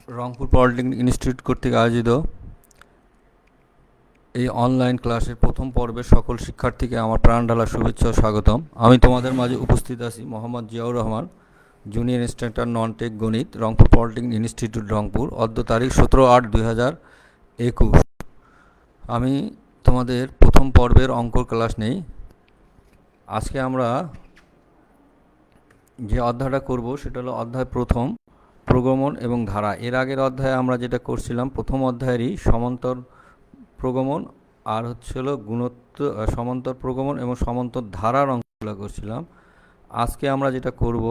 Rangpur polytechnic institute কর্তৃক আয়োজিত এই অনলাইন ক্লাসের প্রথম পর্বের সকল শিক্ষার্থীকে আমার প্রাণঢালা শুভেচ্ছা ও স্বাগতম। আমি তোমাদের মাঝে উপস্থিত আছি Mohammad Ziaur Rahman, junior instructor non tech গণিত, রংপুর পলিটেকনিক ইনস্টিটিউট রংপুর। অদ্য তারিখ 17/8/2021। আমি তোমাদের প্রথম পর্বের অঙ্কর ক্লাস নেই। আজকে আমরা যে অধ্যায়টা করব সেটা হলো অধ্যায় প্রথম, প্রগমন এবং ধারা। এর আগের অধ্যায়ে আমরা যেটা করছিলাম, প্রথম অধ্যায়েরই সমান্তর প্রগমন আর হলো গুণোত্তর, সমান্তর প্রগমন এবং সমান্তর ধারার অঙ্কগুলো করছিলাম। আজকে আমরা যেটা করব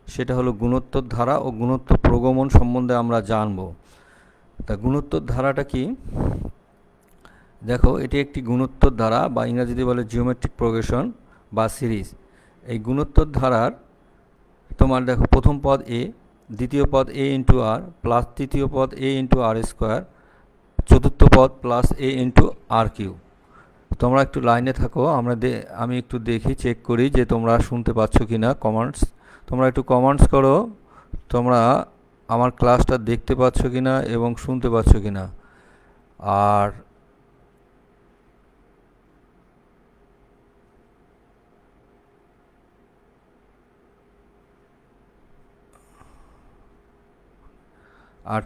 সেটা হলো গুণোত্তর ধারা ও গুণোত্তর প্রগমন সম্বন্ধে আমরা জানব। তা গুণোত্তর ধারাটা কি? দেখো, এটি একটি গুণোত্তর ধারা বা ইংরেজিতে বলে জিওমেট্রিক প্রোগ্রেশন বা সিরিজ। এই গুণোত্তর ধারার তোমার দেখো, প্রথম পদ এ, দ্বিতীয় পদ এ ইন্টু আর প্লাস তৃতীয় পদ এ ইন্টু আর স্কোয়ার, চতুর্থ পদ plus A into R Q. তোমরা একটু লাইনে থাকো, আমি একটু দেখি, চেক করি যে তোমরা শুনতে পাচ্ছ কি না। কমেন্টস, তোমরা একটু কমেন্টস করো তোমরা আমার ক্লাসটা দেখতে পাচ্ছ কি না এবং শুনতে পাচ্ছ কি না। আর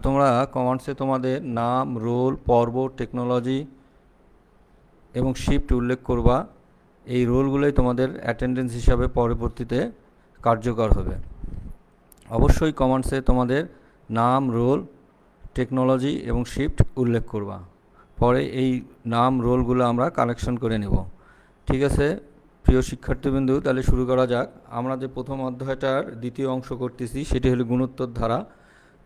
তোমরা কমেন্টসে তোমাদের নাম, রোল, পর্ব, টেকনোলজি এবং শিফট উল্লেখ করবা। এই রোলগুলোই তোমাদের অ্যাটেন্ডেন্স হিসাবে পরবর্তীতে কার্যকর হবে। অবশ্যই কমেন্টসে তোমাদের নাম, রোল, টেকনোলজি এবং শিফট উল্লেখ করবা। পরে এই নাম, রোলগুলো আমরা কালেকশন করে নেব। ঠিক আছে প্রিয় শিক্ষার্থীবৃন্দু, তাহলে শুরু করা যাক। আমরা যে প্রথম অধ্যায়টার দ্বিতীয় অংশ করতেছি সেটি হলো গুণোত্তর ধারা।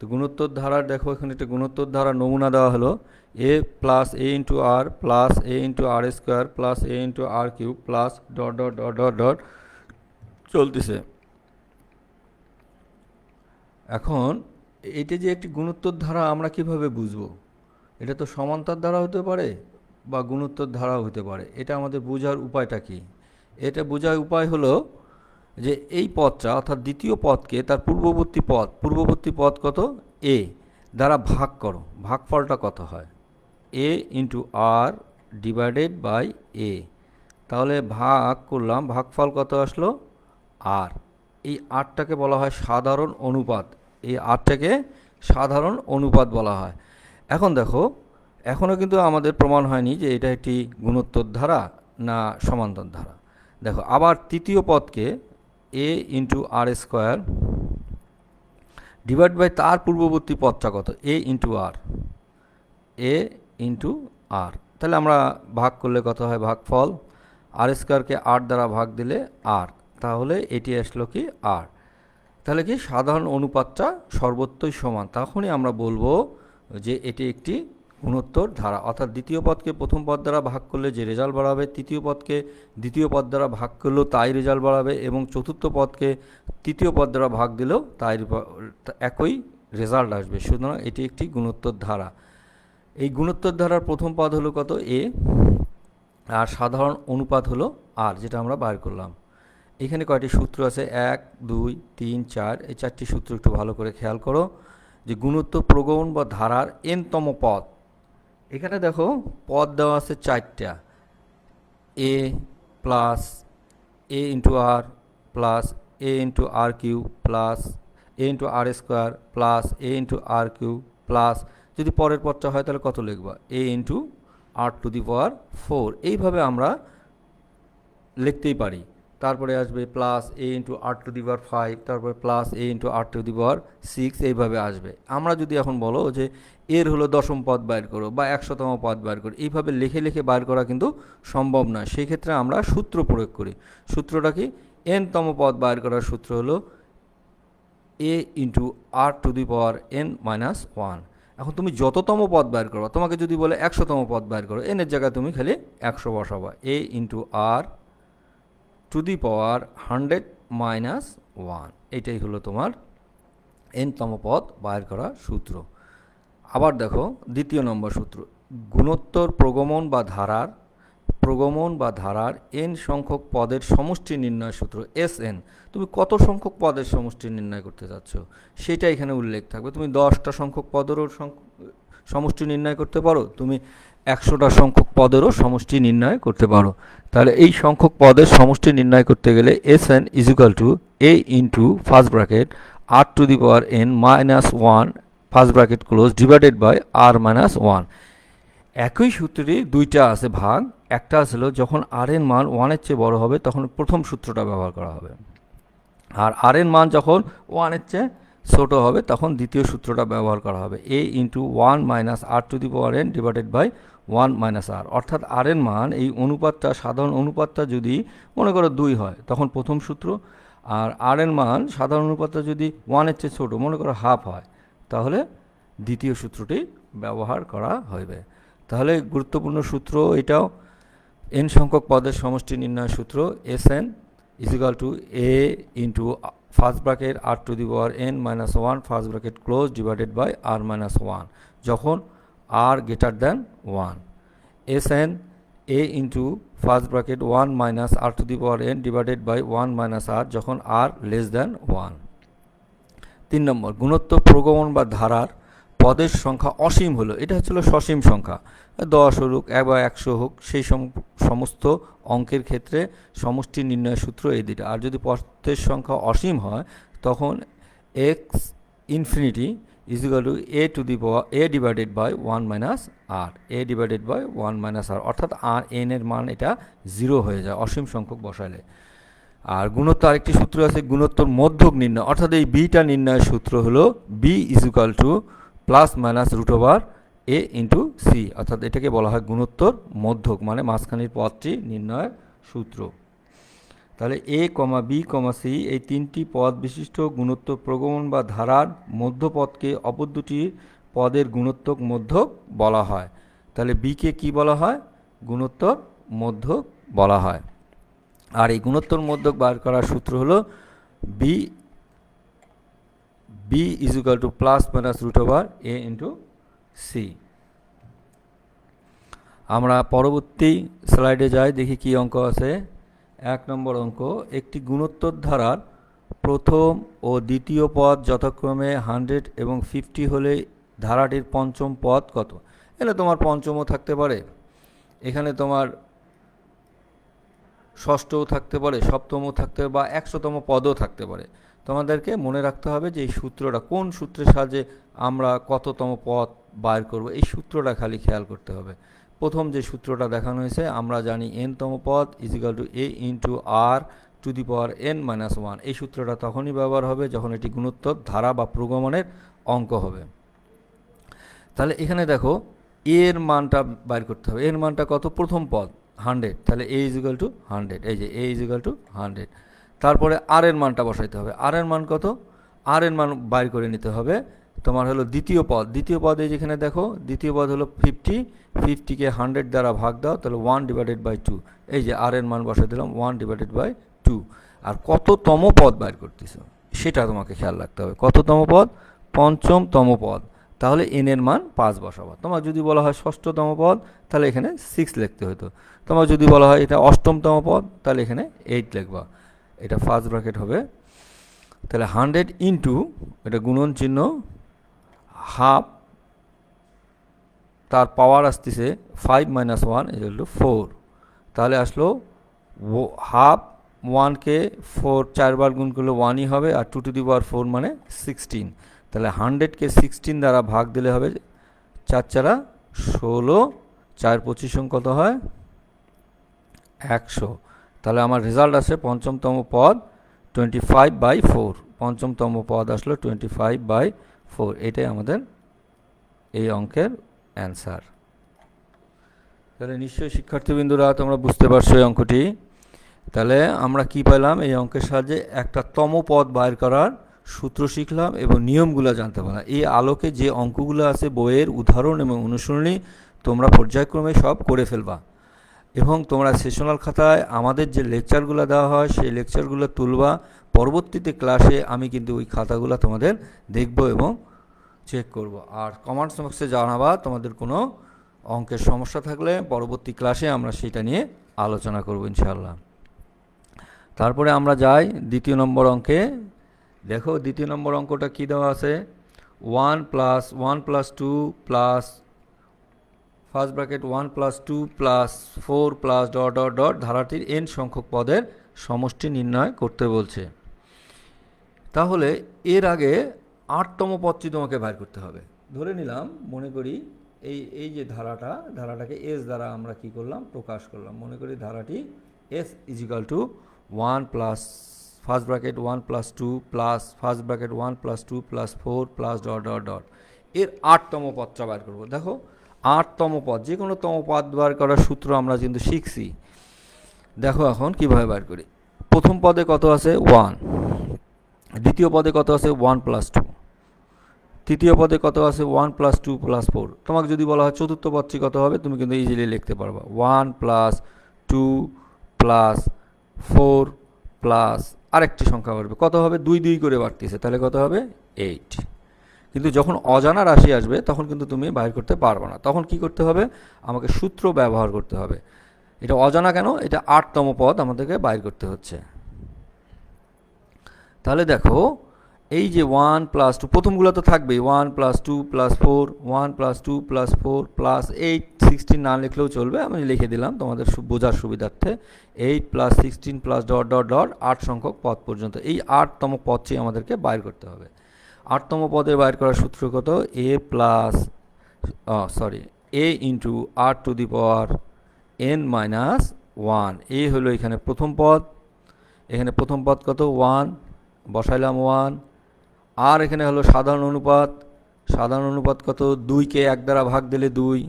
তো গুণোত্তর ধারার দেখো, এখানে একটা গুণোত্তর ধারার নমুনা দেওয়া হলো A plus A into R plus A into R square plus A into R cube plus dot dot dot dot dot চলতেছে। এখন এটা যে একটি গুণোত্তর ধারা আমরা কিভাবে বুঝবো? এটা তো সমান্তর ধারা হতে পারে বা গুণোত্তর ধারাও হতে পারে। এটা আমাদের বোঝার উপায়টা কি? এটা বোঝার উপায় হলো যে এই পদটা অর্থাৎ দ্বিতীয় পদকে তার পূর্ববর্তী পদ কত, এ দ্বারা ভাগ করো। ভাগফলটা কত হয়? এ ইন্টু আর ডিভাইডেড বাই এ। তাহলে ভাগ করলাম, ভাগফল কত আসলো? আর। এই আরটাকে বলা হয় সাধারণ অনুপাত। এই আরটাকে সাধারণ অনুপাত বলা হয়। এখন দেখো, এখনও কিন্তু আমাদের প্রমাণ হয়নি যে এটা একটি গুণোত্তর ধারা না সমান্তর ধারা। দেখো, আবার তৃতীয় পদকে A into R square divide by তার পূর্ববর্তী পদটা কত, এ ইন্টু আর, এ ইন্টু আর। তাহলে আমরা ভাগ করলে কত হয়? ভাগফল আর স্কোয়ারকে আর দ্বারা ভাগ দিলে আর, তাহলে এটি আসলো কি আর। তাহলে কি সাধারণ অনুপাতটা সর্বত্রই সমান, তখনই আমরা বলবো যে এটি একটি গুণোত্তর ধারা। অর্থাৎ দ্বিতীয় পদকে প্রথম পদ দ্বারা ভাগ করলে যে রেজাল্ট বাড়াবে, তৃতীয় পদকে দ্বিতীয় পদ দ্বারা ভাগ করলেও তাই রেজাল্ট বাড়াবে, এবং চতুর্থ পদকে তৃতীয় পদ দ্বারা ভাগ দিলেও তাই একই রেজাল্ট আসবে। সুতরাং এটি একটি গুণোত্তর ধারা। এই গুণোত্তর ধারার প্রথম পদ হলো কত, এ, আর সাধারণ অনুপাত হলো আর, যেটা আমরা বার করলাম। এখানে কয়টি সূত্র আছে? 1, 2, 3, 4। এই চারটি সূত্র একটু ভালো করে খেয়াল করো। যে গুণোত্তর প্রগমন বা ধারার এনতম পদ, এখানে দেখো পদ দেওয়া আছে চারটা। A plus A into R plus A into R cube plus A into R square plus A into R cube plus, যদি পরের পদটা হয় তাহলে কত লিখবা? A into R to the power 4। এইভাবে আমরা লিখতেই পারি। তারপরে আসবে plus A into R to the power 5, তারপরে plus A into R to the power 6, এইভাবে আসবে। আমরা যদি এখন বলো যে এর হলো দশম পদ বাইর করো বা 100তম পদ বাইর করো, এইভাবে লিখে লিখে বাইর করা কিন্তু সম্ভব নয়। সেই ক্ষেত্রে আমরা সূত্র প্রয়োগ করি। সূত্রটা কি? এনতম পদ বাইর করার সূত্র হলো A into R to the power N minus 1। এখন তুমি যততম পদ বাইর করো, তোমাকে যদি বলে 100তম পদ বাইর করো, এনের জায়গায় তুমি খালি 100 বসাবা। A into R to the power 100 minus 1, এইটাই হলো তোমার এনতম পদ বাইর করার সূত্র। আবার দেখো দ্বিতীয় নম্বর সূত্র, গুণোত্তর প্রগমন বা ধারার প্রগমন বা ধারার n সংখ্যক পদের সমষ্টি নির্ণয় সূত্র Sn। তুমি কত সংখ্যক পদের সমষ্টি নির্ণয় করতে চাচ্ছ সেটা এখানে উল্লেখ থাকবে। তুমি 10টা সংখ্যক পদেরও সমষ্টি নির্ণয় করতে পারো, তুমি 100টা সংখ্যক পদেরও সমষ্টি নির্ণয় করতে পারো। তাহলে এই সংখ্যক পদের সমষ্টি নির্ণয় করতে গেলে Sn is equal to a into first bracket r to the power n minus 1 first bracket close divided by r minus 1। একই সূত্রেরই দুইটা আছে ভাগ। একটা ছিল যখন r এর মান 1 এর চেয়ে বড় হবে তখন প্রথম সূত্রটা ব্যবহার করা হবে, আর r এর মান যখন 1 এর চেয়ে ছোট হবে তখন দ্বিতীয় সূত্রটা ব্যবহার করা হবে, a into 1 minus r to the power n divided by 1 minus r। অর্থাৎ r এর মান এই অনুপাতটা, সাধারণ অনুপাতটা যদি মনে করো 2 হয় তখন প্রথম সূত্র, আর r এর মান সাধারণ অনুপাতটা যদি 1 এর চেয়ে ছোট মনে করো হাফ হয় তাহলে দ্বিতীয় সূত্রটি ব্যবহার করা হবে। তাহলে গুরুত্বপূর্ণ সূত্র এটাও, n সংখ্যক পদের সমষ্টি নির্ণয় সূত্র Sn is equal to a into first bracket r to the power n minus 1 first bracket close divided by r minus 1 যখন r greater than 1। Sn a into first bracket 1 minus r to the power n divided by 1 minus r যখন r less than 1। 3 number, গুণোত্তর প্রগমন বা ধারার পদের সংখ্যা অসীম হলো, এটা হচ্ছিল সসীম সংখ্যা, 10 হোক বা 100 হোক, সেই সমস্ত অঙ্কের ক্ষেত্রে সমষ্টি নির্ণয় সূত্র এই দুটো। আর যদি পদের সংখ্যা অসীম হয় তখন x infinity is equal to a to the power a divided by 1 minus r, a divided by 1 minus r, অর্থাৎ আর n এর মান এটা 0 হয়ে যায় অসীম সংখ্যক বসাইলে। আর গুণোত্তর আরেকটি সূত্র আছে, গুণোত্তর মধ্যক নির্ণয়, অর্থাৎ এই বিটা নির্ণয়ের সূত্র হলো b is equal to plus minus root over a into c, অর্থাৎ এটাকে বলা হয় গুণোত্তর মধ্যক, মানে মাঝখানের পদটি নির্ণয়ের সূত্র। তাহলে a, b, c এই তিনটি পদ বিশিষ্ট গুণোত্তর প্রগমন বা ধারার মধ্যপদকে অপর দুটি পদের গুণোত্তর মধ্যক বলা হয়। তাহলে b কে কি বলা হয়? গুণোত্তর মধ্যক বলা হয়। আর এই গুণোত্তর মধ্যক বার করার সূত্র হলো b is equal to plus minus root over a into c. আমরা পরবর্তী স্লাইডে যাই, দেখি কি অঙ্ক আছে। 1 নম্বর অঙ্ক, একটি গুণোত্তর ধারার প্রথম ও দ্বিতীয় পদ যথাক্রমে 100 এবং 50 হলে ধারাটির পঞ্চম পদ কত? এখানে তোমার পঞ্চমও থাকতে পারে, এখানে তোমার ষষ্ঠও থাকতে পারে, সপ্তমও থাকতে পারে, বা 100তম পদও থাকতে পারে। তোমাদেরকে মনে রাখতে হবে যে এই সূত্রটা কোন সূত্রের সাহায্যে আমরা কততম পদ বার করব, এই সূত্রটা খালি খেয়াল করতে হবে। প্রথম যে সূত্রটা দেখানো হয়েছে, আমরা জানি n-তম পদ is equal to a into r to the power n minus 1। এই সূত্রটা তখনই ব্যবহার হবে যখন এটি গুণোত্তর ধারা বা প্রগমনের অঙ্ক হবে। তাহলে এখানে দেখো এর মানটা বাইর করতে হবে। এর মানটা কত? প্রথম পদ 100, তাহলে a ইজ ইকুয়াল টু 100, এই যে a ইজ ইকুয়াল টু 100। তারপরে আর এর মানটা বসাইতে হবে। আর এর মান কত? আর এর মান বাইর করে নিতে হবে। তোমার হলো দ্বিতীয় পদ, দ্বিতীয় পদ এই যেখানে দেখো, দ্বিতীয় পদ হলো 50, 50কে 100 দ্বারা ভাগ দাও, তাহলে 1 ডিভাইডেড বাই 2, এই যে আর এর মান বসাই দিলাম 1 ডিভাইডেড বাই 2। আর কততম পদ বাইর করতেছ সেটা তোমাকে খেয়াল রাখতে হবে। কততম পদ? পঞ্চমতম পদ, তাহলে n এর মান 5 বসাবা। তোমার যদি বলা হয় ষষ্ঠতম পদ তাহলে এখানে 6 লিখতে হতো। তোমার যদি বলা হয় এটা অষ্টমতম পদ তাহলে এখানে 8 লিখবা, এটা ফার্স্ট ব্র্যাকেট হবে। তাহলে 100 ইন্টু, এটা গুণন চিহ্ন, হাফ, তার পাওয়ার আসতেছে 5 মাইনাস 1 ইকুয়াল টু 4। তাহলে আসলো হাফ, 1কে 4 4বার গুণ করলে 1ই হবে, আর 2 টু দি পাওয়ার 4 মানে 16। তাহলে 100কে 16 দ্বারা ভাগ দিলে হবে 4 4 16, 4 25 কত হয়? 100। তাহলে আমার রেজাল্ট আসে পঞ্চমতম পদ 25/4, পঞ্চমতম পদ আসলো 25/4। এটাই আমাদের এই অঙ্কের অ্যান্সার। তাহলে নিশ্চয়ই শিক্ষার্থীবৃন্দরা তোমরা বুঝতে পারছো এই অঙ্কটি। তাহলে আমরা কি পেলাম? এই অঙ্কের সাহায্যে একটা তম পদ বাইর করার সূত্র শিখলাম এবং নিয়মগুলো জানতে পারলাম। এই আলোকে যে অঙ্কগুলো আছে বইয়ের উদাহরণ এবং অনুশীলনী তোমরা পর্যায়ক্রমে সব করে ফেলবা, এবং তোমরা সেশনাল খাতায় আমাদের যে লেকচারগুলো দেওয়া হয় সেই লেকচারগুলো তুলবা। পরবর্তীতে ক্লাসে আমি কিন্তু ওই খাতাগুলো তোমাদের দেখব এবং চেক করব। আর কমেন্টস বক্সে জানাবা তোমাদের কোনো অঙ্কের সমস্যা থাকলে পরবর্তী ক্লাসে আমরা সেটা নিয়ে আলোচনা করব ইনশাআল্লাহ। তারপরে আমরা যাই দ্বিতীয় নম্বর অঙ্কে। দেখো দ্বিতীয় নম্বর অঙ্কটা কী দেওয়া আছে, 1 + 1 + 2 plus first bracket 1 + 2 + 4 plus dot dot dot ধারাটির n সংখ্যক পদের সমষ্টি নির্ণয় করতে বলছে। তাহলে এর আগে 8তম পদটি তোমাকে বের করতে হবে। ধরে নিলাম, মনে করি এই যে ধারাটাকে এস দ্বারা আমরা কি করলাম, প্রকাশ করলাম। মনে করি ধারাটি S = 1 plus first bracket 1 + 2 plus first bracket 1 + 2 + 4 plus dot dot dot এর 8তম পদটা বের করবো। দেখো 8তম পদ, যে কোনো তম পদ বের করার সূত্র আমরা কিন্তু শিখছি। দেখো এখন কীভাবে বের করি। প্রথম পদে কত আছে 1, দ্বিতীয় পদে কত আছে 1 + 2, তৃতীয় পদে কত আছে 1 + 2 + 4। তোমাকে যদি বলা হয় চতুর্থ পদটি কত হবে, তুমি কিন্তু ইজিলি লিখতে পারবা 1 + 2 + 4 প্লাস আরেকটি সংখ্যা বাড়বে, কত হবে 2 2 করে বাড়তেছে, তাহলে কত হবে 8। কিন্তু যখন অজানা রাশি আসবে তখন কিন্তু তুমি বাইর করতে পারবে না। তখন কি করতে হবে, আমাকে সূত্র ব্যবহার করতে হবে। এটা অজানা কেন, এটা 8তম পদ আমাদেরকে বাইর করতে হচ্ছে। তাহলে দেখো এই যে 1 + 2, প্রথমগুলো তো থাকবেই, 1 + 2 + 4, 1 + 2 + 4 + 8, 16 না লিখলেও চলবে, আমি লিখে দিলাম তোমাদের বোঝার সুবিধার্থে। 8 + 16 + ডট ডট ডট 8 সংখ্যক পদ পর্যন্ত, এই 8তম পদটি আমাদেরকে বাইর করতে হবে। 8তম পদে বাইর করার সূত্র কত, a × r⁻n−1। এ হলো এখানে প্রথম পদ, এখানে প্রথম পদ কত 1, বসাইলাম 1। আর এখানে হলো সাধারণ অনুপাত, সাধারণ অনুপাত কত 2কে 1 দ্বারা ভাগ দিলে 2।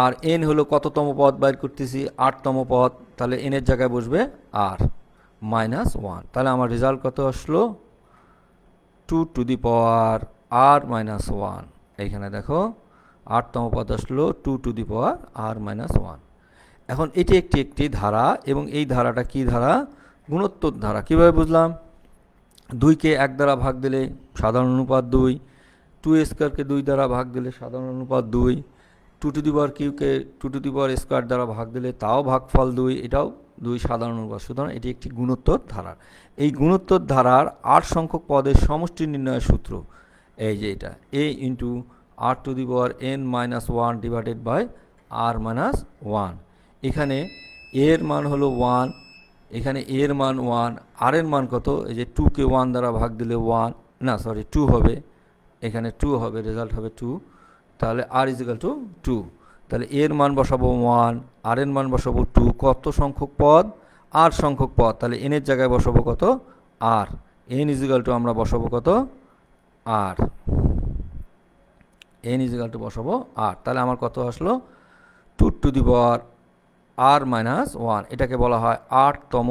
আর n হলো কততম পদ বাইর করতেছি, 8তম পদ, তাহলে n এর জায়গায় বসবে r-1। তাহলে আমার রেজাল্ট কত আসলো 2r-1। এইখানে দেখো 8তম পদ আসলো 2r-1। এখন এটি একটি ধারা, এবং এই ধারাটা কি ধারা, গুণোত্তর ধারা। কীভাবে বুঝলাম, 2কে 1 দ্বারা ভাগ দিলে সাধারণ অনুপাত 2, 2² 2 দ্বারা ভাগ দিলে সাধারণ অনুপাত 2, 2^3কে 2² দ্বারা ভাগ দিলে তাও ভাগফল 2, এটাও 2 সাধারণ অনুপাত। সুতরাং এটি একটি গুণোত্তর ধারা। এই গুণোত্তর ধারার 8 সংখ্যক পদের সমষ্টি নির্ণয়ের সূত্র এই যে এটা, a × r⁻n−1 / r−1। এখানে এর মান হলো 1, এখানে এর মান 1, আর এর মান কত, এই যে 2কে 1 দ্বারা ভাগ দিলে 2 হবে, এখানে 2 হবে, রেজাল্ট হবে 2। তাহলে r = 2। তাহলে এর মান বসাবো 1, আর এর মান বসাবো 2। কত সংখ্যক পদ, 8 সংখ্যক পদ, তাহলে n এর জায়গায় বসাবো কত r, n = আমরা বসাবো কত r, n = বসাবো r। তাহলে আমার কত আসলো 2r-1। এটাকে বলা হয় 8তম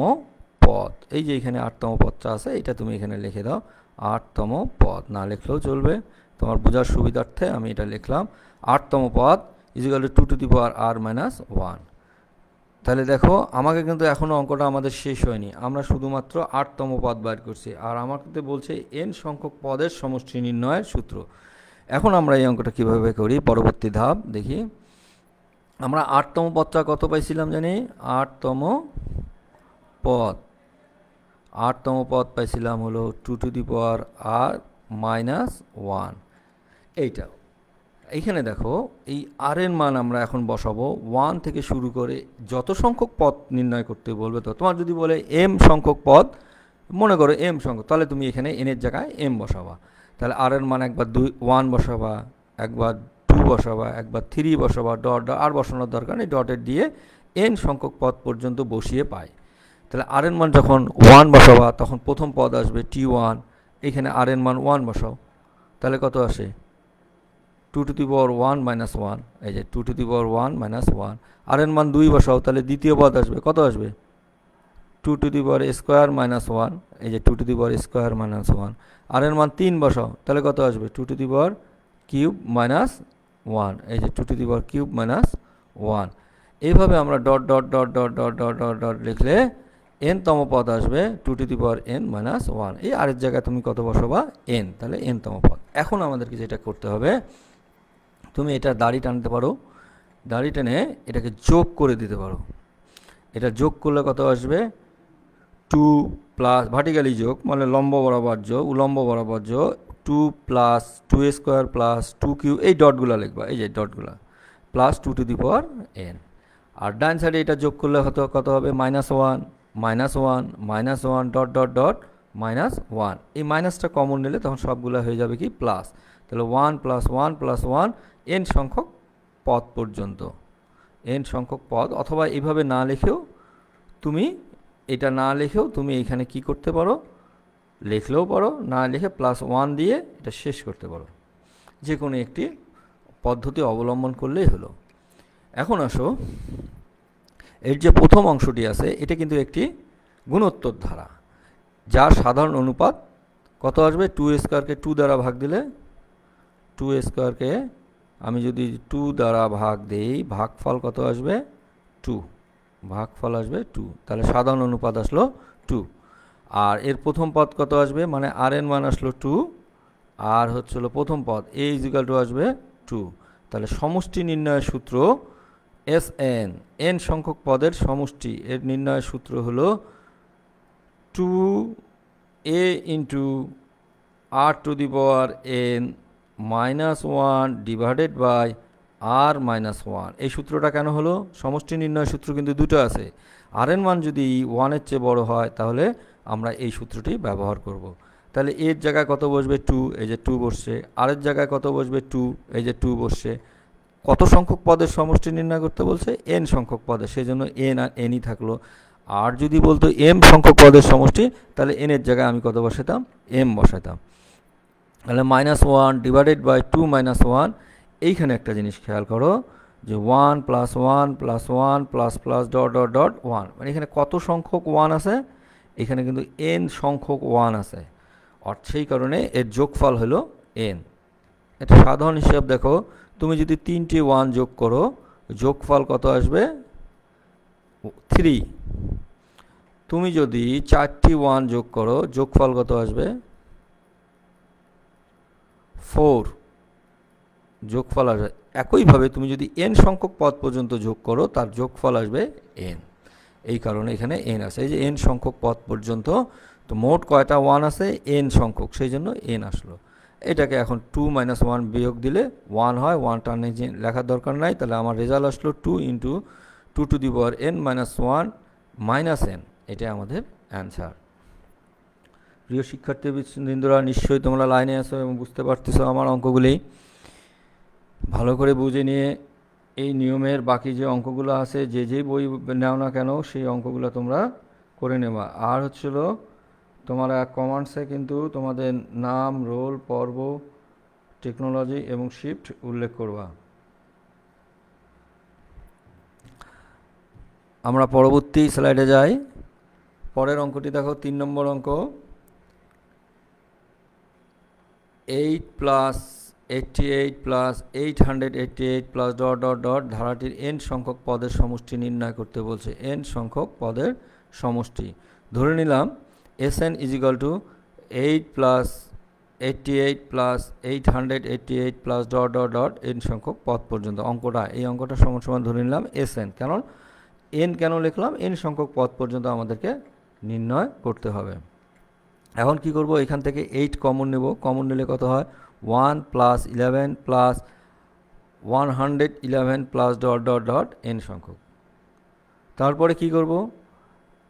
পদ। এই যে এখানে 8তম পদটা আছে, এটা তুমি এখানে লিখে দাও 8তম পদ, না লিখলেও চলবে, তোমার বোঝার সুবিধার্থে আমি এটা লিখলাম 8তম পদ = 2r-1। তাহলে দেখো আমাকে কিন্তু এখনও অঙ্কটা আমাদের শেষ হয়নি, আমরা শুধুমাত্র 8তম পদ বাইর করছি, আর আমাকে বলছে n সংখ্যক পদের সমষ্টি নির্ণয়ের সূত্র। এখন আমরা এই অঙ্কটা কীভাবে করি, পরবর্তী ধাপ দেখি। আমরা 8তম পদটা কত পাইছিলাম জানি, 8তম পদ পাইছিলাম হলো 2r-1। এইটা এইখানে দেখো এই আর এর মান আমরা এখন বসাবো 1 থেকে শুরু করে যত সংখ্যক পদ নির্ণয় করতে বলবে। তো তোমার যদি বলে m সংখ্যক পদ, মনে করো m সংখ্যক, তাহলে তুমি এখানে n এর জায়গায় m বসাবা। তাহলে আর এর মান একবার 1 বসাবা, একবার 2 বসাবা, একবার 3 বসাবা, ডট ডট আর বসানোর দরকার নেই, ডটের দিয়ে n সংখ্যক পদ পর্যন্ত বসিয়ে পাই। তাহলে আর এর মান যখন 1 বসাবা তখন প্রথম পদ আসবে t1, এখানে আর এর মান 1 বসাও, তাহলে কত আসে 2^1 - 1। এই যে 2^1 - 1। আর এর মান 2 বসাও, তাহলে দ্বিতীয় পদ আসবে, কত আসবে 2^2 - 1। এই যে 2^2 - 1। আর এর মান 3 বসাও, তাহলে কত আসবে 2^3 - 1। এই যে 2^3 - 1। এইভাবে আমরা dot dot dot dot dot dot dot dot লিখলে n তম পদ আসবে 2^n - 1। এই আরের জায়গায় তুমি কত বসাবা n, তাহলে n তম পদ। এখন আমাদেরকে যেটা করতে হবে, তুমি এটা দাড়ি টানতে পারো, দাড়ি টেনে এটাকে যোগ করে দিতে পারো। এটা যোগ করলে কত আসবে, 2 প্লাস ভার্টিক্যালি যোগ মানে লম্ব বরাবর যোগ, উলম্ব বরাবর যোগ, 2 প্লাস 2 স্কোয়ার প্লাস 2 কিউ, এই ডটগুলো লিখবা, এই যে ডটগুলো, প্লাস 2n। আর ডান সাইডে এটা যোগ করলে হয়তো কত হবে, -1 -1 -1 ডট ডট ডট -1। এই মাইনাসটা কমন নিলে তখন সবগুলো হয়ে যাবে কি প্লাস। তাহলে 1 + 1 + 1 n সংখ্যক পদ পর্যন্ত, n সংখ্যক পদ। অথবা এইভাবে না লিখেও তুমি, এটা না লিখেও তুমি এখানে কি করতে পারো, লিখলেও পারো, না লিখে +1 দিয়ে এটা শেষ করতে পারো। যে কোনো একটি পদ্ধতি অবলম্বন করলেই হলো। এখন আসো, এর যে প্রথম অংশটি আছে এটা কিন্তু একটি গুণোত্তর ধারা, যার সাধারণ অনুপাত কত আসবে, 2 স্কোয়ারকে 2 দ্বারা ভাগ দিলে, 2 স্কোয়ারকে আমি যদি 2 দ্বারা ভাগ দিই, ভাগফল কত আসবে, 2, ভাগফল আসবে 2। তাহলে সাধারণ অনুপাত আসলো 2। আর এর প্রথম পদ কত আসবে, মানে আর এন মান আসলো 2, আর হচ্ছিল প্রথম পদ a = আসবে 2। তাহলে সমষ্টি নির্ণয়ের সূত্র Sn, n সংখ্যক পদের সমষ্টি, এর নির্ণয়ের সূত্র হলো 2a × r⁻n - 1 divided by r-1। এই সূত্রটা কেন হলো, সমষ্টি নির্ণয়ের সূত্র কিন্তু দুটো আছে। আর এর মান যদি 1-এর চেয়ে বড় হয় তাহলে আমরা এই সূত্রটি ব্যবহার করব। তাহলে এর জায়গায় কত বসবে, 2, এই যে 2 বসছে। আর এর জায়গায় কত বসবে, 2, এই যে 2 বসছে। কত সংখ্যক পদের সমষ্টি নির্ণয় করতে বলছে, n সংখ্যক পদের, সেই জন্য n আর nই থাকলো। আর যদি বলতো m সংখ্যক পদের সমষ্টি, তাহলে n এর জায়গায় আমি কত বসাতাম, m বসাতাম। তাহলে -1 ডিভাইডেড বাই 2 - 1। এইখানে একটা জিনিস খেয়াল করো যে 1 + 1 + 1 প্লাস ডট ডট ডট 1, মানে এখানে কত সংখ্যক 1 আছে, এখানে কিন্তু n সংখ্যক 1 আছে। আর সেই কারণে এর যোগফল হলো n। এটা সাধারণ হিসাব দেখো, তুমি যদি 3টি 1 যোগ করো, যোগফল কত আসবে, 3। তুমি যদি 4টি 1 যোগ করো, যোগফল কত আসবে, 4, যোগফল আসবে। একইভাবে তুমি যদি n সংখ্যক পদ পর্যন্ত যোগ করো, তার যোগফল আসবে n। এই কারণে এখানে n আছে, এই যে n সংখ্যক পদ পর্যন্ত। তো মোট কয়টা 1 আছে, n সংখ্যক, সেই জন্য n আসলো। এটাকে এখন 2 - 1 বিয়োগ দিলে 1 হয়, 1টা লেখার দরকার নাই। তাহলে আমার রেজাল্ট আসলো 2 × 2n - 1 - n। এটাই আমাদের অ্যান্সার। প্রিয় শিক্ষার্থীবৃন্দরা, নিশ্চয়ই তোমরা লাইনে আছো এবং বুঝতে পারতেছো আমার অঙ্কগুলি। ভালো করে বুঝে নিয়ে এই নিয়মের বাকি যে অঙ্কগুলো আছে, যে বই নাও না কেন, সেই অঙ্কগুলো তোমরা করে নেবা। আর হচ্ছিল তোমরা কমান্ডসে কিন্তু তোমাদের নাম, রোল, পর্ব, টেকনোলজি এবং শিফট উল্লেখ করবা। আমরা পরবর্তী স্লাইডে যাই। পরের অঙ্কটি দেখো, 3 নম্বর অঙ্ক। 8 + 88 + 888 + ডট ডট ডট ধারাটির n সংখ্যক পদের সমষ্টি নির্ণয় করতে বলছে। n সংখ্যক পদের সমষ্টি ধরে নিলাম Sn = 8 + 88 + 888 + dot dot dot n সংখ্যক পদ পর্যন্ত। এই অঙ্কটা সমান ধরে নিলাম Sn। কারণ n কেন লিখলাম, n সংখ্যক পদ পর্যন্ত আমাদেরকে নির্ণয় করতে হবে। এখন কি করব, এখান থেকে 8 কমন নেব। কমন নিলে কত হয়, 1 + 11 + 111 + ডট ডট ডট n সংখ্যক। তারপরে কি করব,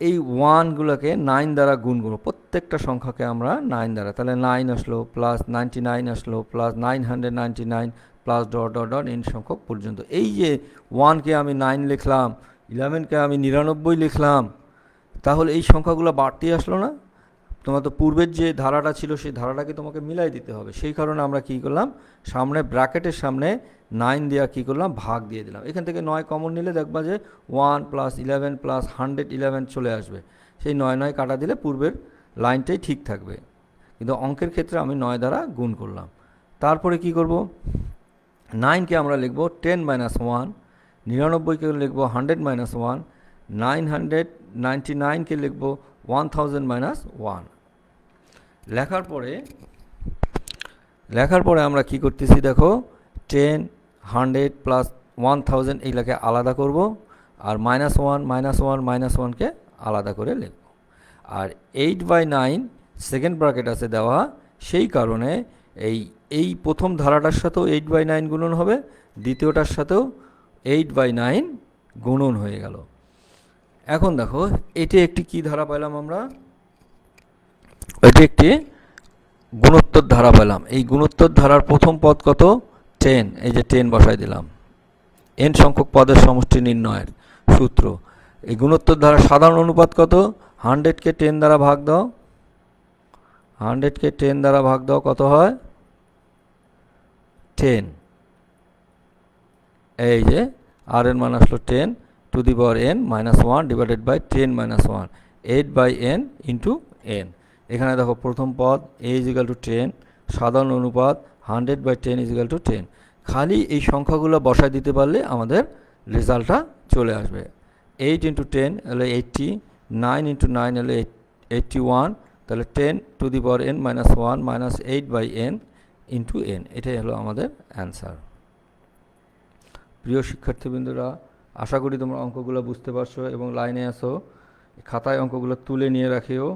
এই 1গুলোকে 9 দ্বারা গুণ করব, প্রত্যেকটা সংখ্যাকে আমরা 9 দ্বারা। তাহলে 9 আসলো, +99 আসলো, +999 + ডট ডট ডট n সংখ্যক পর্যন্ত। এই যে 1কে আমি 9 লিখলাম, 11কে আমি 99 লিখলাম, তাহলে এই সংখ্যাগুলো বাড়তি আসলো না? তোমার তো পূর্বের যে ধারাটা ছিল, সেই ধারাটাকে তোমাকে মিলাই দিতে হবে। সেই কারণে আমরা কি করলাম, সামনে ব্র্যাকেটের সামনে 9 দেওয়া কি করলাম, ভাগ দিয়ে দিলাম। এখান থেকে 9 কমন নিলে দেখবা যে 1 + 11 + 111 চলে আসবে। সেই 9 কাটা দিলে পূর্বের লাইনটাই ঠিক থাকবে। কিন্তু অঙ্কের ক্ষেত্রে আমি 9 দ্বারা গুণ করলাম। তারপরে কি করব, 9কে আমরা লিখব 10 - 1, 99কে লিখব 100 - 1, 999কে লিখব 1000 - 1। লেখার পরে আমরা কি করতেছি দেখো, 10, 100 প্লাস 1000 এইগুলাকে আলাদা করব, আর -1 -1 -1কে আলাদা করে লিখব। আর 8/9 সেকেন্ড ব্র্যাকেট আছে দেওয়া, সেই কারণে এই প্রথম ধারাটার সাথেও 8/9 গুণন হবে, দ্বিতীয়টার সাথেও 8/9 গুণন হয়ে গেল। এখন দেখো এটি একটি কি ধারা পেলাম আমরা, এটি একটি গুণোত্তর ধারা পেলাম। এই গুণোত্তর ধারার প্রথম পদ কত? 10, এই যে 10 বসাই দিলাম। n সংখ্যক পদের সমষ্টি নির্ণয়ের সূত্র। এই গুণোত্তর ধারার সাধারণ অনুপাত কত? 100কে 10 দ্বারা ভাগ দাও, 100কে 10 দ্বারা ভাগ দাও, কত হয়? 10। এই যে আর এর মান আসলো 10 to the power n -1 divided by 10 - 1, 8/n into n। এখানে দেখো প্রথম পদ a = 10, সাধারণ অনুপাত 100/10 = 10। খালি এই সংখ্যাগুলো বসায় দিতে পারলে আমাদের রেজাল্টটা চলে আসবে। 8 × 10 হলে 80, 9 × 9 হলে 81, তাহলে 10 to the power n -1 -8/n into n, এটাই হলো আমাদের অ্যান্সার। প্রিয় শিক্ষার্থীবৃন্দরা, আশা করি তোমরা অঙ্কগুলো বুঝতে পারছো এবং লাইনে আসো, খাতায় অঙ্কগুলো তুলে নিয়ে রাখিও।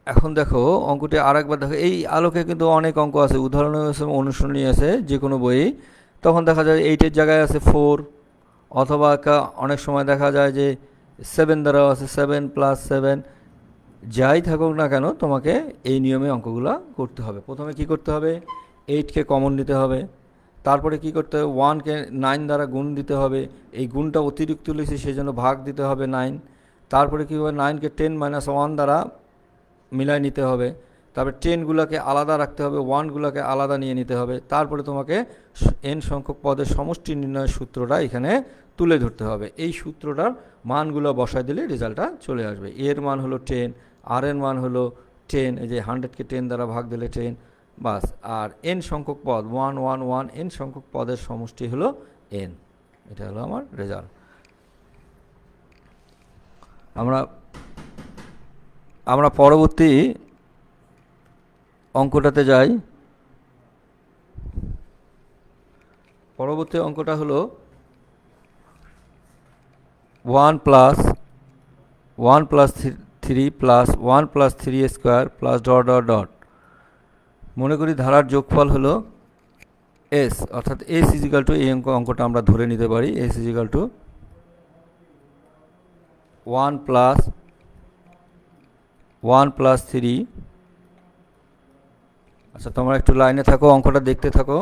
এখন দেখো অঙ্কটি আরেকবার দেখো, এই আলোকে কিন্তু অনেক অঙ্ক আছে, উদাহরণ অনুশীলনী আছে যে কোনো বই। তখন দেখা যায় 8-এর জায়গায় আছে 4, অথবা অনেক সময় দেখা যায় যে 7 দ্বারাও আছে, 7 + 7। যাই থাকুক না কেন তোমাকে এই নিয়মে অঙ্কগুলো করতে হবে। প্রথমে কি করতে হবে? 8কে কমন নিতে হবে, তারপরে কি করতে হবে? 1কে 9 দ্বারা গুণ দিতে হবে, এই গুণটা অতিরিক্ত লিখছি সেই জন্য ভাগ দিতে হবে 9। তারপরে কী হবে? 9কে 10 - 1 দ্বারা মিলায় নিতে হবে, তারপরে 10গুলোকে আলাদা রাখতে হবে, 1গুলোকে আলাদা নিয়ে নিতে হবে। তারপরে তোমাকে n সংখ্যক পদের সমষ্টি নির্ণয়ের সূত্রটা এখানে তুলে ধরতে হবে। এই সূত্রটার মানগুলো বসায় দিলে রেজাল্টটা চলে আসবে। এর মান হলো 10, আর এর মান হলো 10, এই যে 100কে 10 দ্বারা ভাগ দিলে 10, বাস। আর n সংখ্যক পদ 1 1 1, n সংখ্যক পদের সমষ্টি হলো n। এটা হলো আমার রেজাল্ট। আমরা পরবর্তী অঙ্কটাতে যাই। পরবর্তী অঙ্কটা হলো 1 + 1 + 3 + 1 + 3² .. মনে করি ধারার যোগফল হলো s, অর্থাৎ s = এই অঙ্কটা আমরা ধরে নিতে পারি, s = 1 + 1 + 3। আচ্ছা, তোমরা একটু লাইনে থাকো, অঙ্কটা দেখতে থাকো।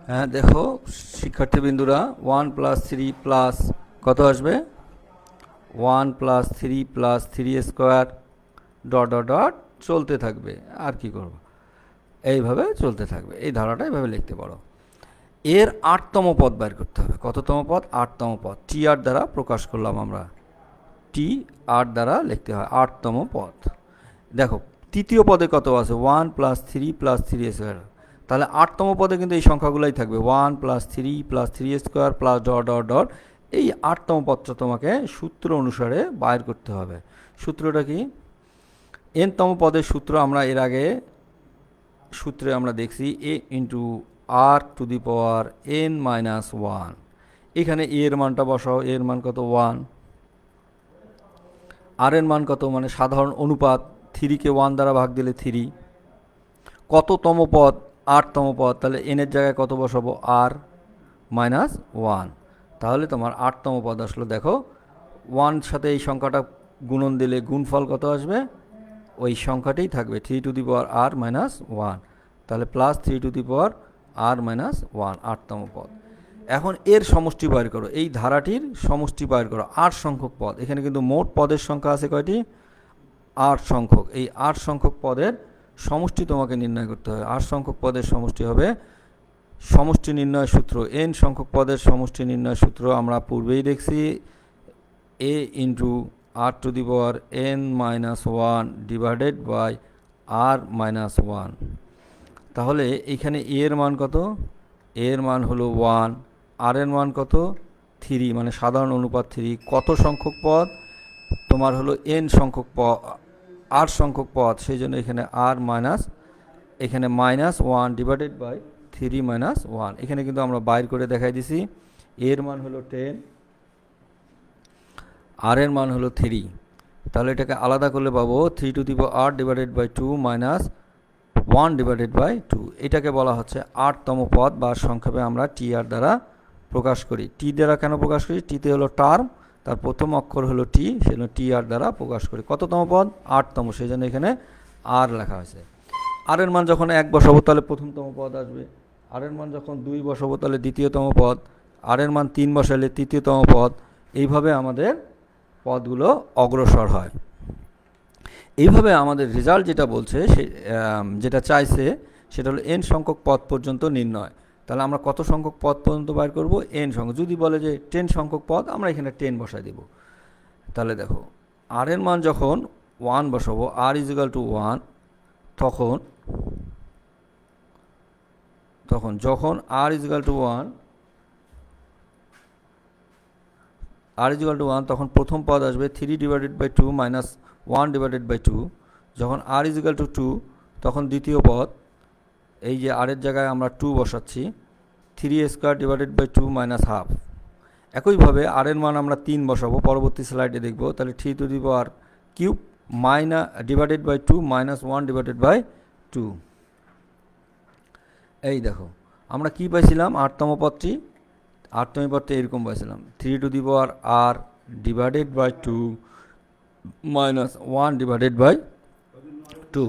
হ্যাঁ দেখো শিক্ষার্থীবৃন্দুরা, 1 + 3 প্লাস কত আসবে? 1 + 3 + 3² ... চলতে থাকবে। আর কি করব, এইভাবে চলতে থাকবে। এই ধারাটা এইভাবে লিখতে পারো। এর 8তম পদ বের করতে হবে। কততম পদ? 8তম পদ। TR দ্বারা প্রকাশ করলাম আমরা, TR দ্বারা লিখতে হয় 8তম পদ। দেখো তৃতীয় পদে কত আছে? 1 + 3 + 3²। তাহলে 8তম পদে কিন্তু এই সংখ্যাগুলোই থাকবে, 1 + 3 + 3² ... এই 8তম পদটা তোমাকে সূত্র অনুসারে বাইর করতে হবে। সূত্রটা কি? nতম পদের সূত্র আমরা এর আগে সূত্রে আমরা দেখছি, a × r⁴ n - 1। এখানে a এর মানটা বসাও, এর মান কত? 1। আর এর মান কত? মানে সাধারণ অনুপাত, 3কে 1 দ্বারা ভাগ দিলে 3। কততম পদ? 8তম পদ, তাহলে n এর জায়গায় কত বসাবো? r - 1। তাহলে তোমার 8তম পদ আসলো। দেখো 1 সাথে এই সংখ্যাটা গুণন দিলে গুণফল কত আসবে? ওই সংখ্যাটাই থাকবে, 3r - 1। তাহলে +3r - 1, 8তম পদ। এখন এর সমষ্টি বাইর করো, এই ধারাটির সমষ্টি বাইর করো। 8 সংখ্যক পদ, এখানে কিন্তু মোট পদের সংখ্যা আছে কয়টি? 8 সংখ্যক। এই 8 সংখ্যক পদের সমষ্টি তোমাকে নির্ণয় করতে হবে। 8 সংখ্যক পদের সমষ্টি হবে, সমষ্টি নির্ণয় সূত্র, n সংখ্যক পদের সমষ্টি নির্ণয় সূত্র আমরা পূর্বেই দেখছি। A into R to the power N minus one divided by r minus one. তাহলে এইখানে এ এর মান কত? এ এর মান হলো 1, আর এর মান কত? 3, মানে সাধারণ অনুপাত 3। কত সংখ্যক পদ? তোমার হলো এন সংখ্যক পদ, আর সংখ্যক পদ, সেই জন্য এখানে আর মাইনাস, এখানে মাইনাস 1 ডিভাইডেড বাই 3 মাইনাস 1। এখানে কিন্তু আমরা বাইর করে দেখাই দিছি। এর মান হলো 10, আর এর মান হলো 3। তাহলে এটাকে আলাদা করলে পাবো 3 to the power r divided by 2 minus 1 divided by 2। এটাকে বলা হচ্ছে 8তম পদ, বা সংক্ষেপে আমরা টি আর দ্বারা প্রকাশ করি। টি দ্বারা কেন প্রকাশ করি? টিতে হলো টার্ম, তার প্রথম অক্ষর হলো টি, সেজন্য টি আর দ্বারা প্রকাশ করি। কততম পদ? 8তম, সেই জন্য এখানে আর লেখা হয়েছে। আর এর মান যখন 1 বসাবো তাহলে প্রথমতম পদ আসবে, আর এর মান যখন 2 বসাবো তাহলে দ্বিতীয়তম পদ, আর এর মান 3 বসালে তৃতীয়তম পদ। এইভাবে আমাদের পদগুলো অগ্রসর হয়। এইভাবে আমাদের রেজাল্ট যেটা বলছে, সে যেটা চাইছে সেটা হলো এন সংখ্যক পদ পর্যন্ত নির্ণয়। তাহলে আমরা কত সংখ্যক পদ পর্যন্ত বাইর করব? এন সংখ্যক। যদি বলে যে 10 সংখ্যক পদ, আমরা এখানে 10 বসাই দেব। তাহলে দেখো, আর এর মান যখন 1 বসাবো, আর ইজিক্যাল টু 1, যখন আর ইজিক্যাল টু 1, তখন প্রথম পদ আসবে 3 divided by 2 minus 1 divided by 2। যখন আর ইজিক্যাল টু 2, তখন দ্বিতীয় পদ, এই যে আর এর জায়গায় আমরা 2 বসাচ্ছি, 3 square divided by 2 minus half. একইভাবে আর এর মান আমরা 3 বসাবো, পরবর্তী স্লাইডে দেখব। তাহলে 3 to the power cube divided by 2 minus 1 divided by 2। এই দেখো, আমরা কি পাইছিলাম? 8তম পদটি, 8তম পদটি এরকম পাইছিলাম, 3 to the power r divided by 2 minus 1 divided by 2।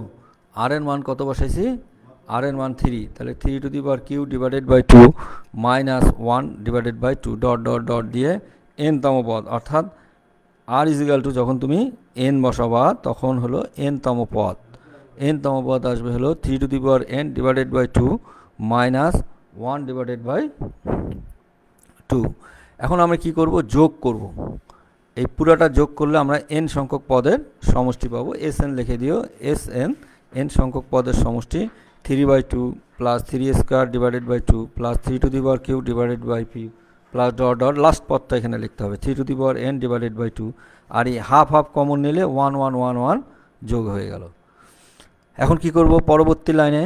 R এর মান কত বসাইছি? আর এর মান 3, তাহলে 3 to the power q divided by 2 minus 1 divided by 2 dot dot dot দিয়ে এনতম পদ, অর্থাৎ আর ইজিক্যাল টু যখন তুমি এন বসাবা তখন হলো এনতম পদ। এনতম পদ আসবে হলো 3 to the power n divided by 2 minus 1 divided by 2। এখন আমরা কি করব? যোগ করব। এই পুরাটা যোগ করলে আমরা এন সংখ্যক পদের সমষ্টি পাবো। এস এন লিখে দিও, এস এন, এন সংখ্যক পদের সমষ্টি 3/2 plus 3 square divided by 2 plus 3 to the power q divided by p plus dot dot, last পদটা এখানে লিখতে হবে 3 to the power n divided by 2। আর এই হাফ হাফ কমন নিলে 1 1 1 1 যোগ হয়ে গেল। এখন কি করব? পরবর্তী লাইনে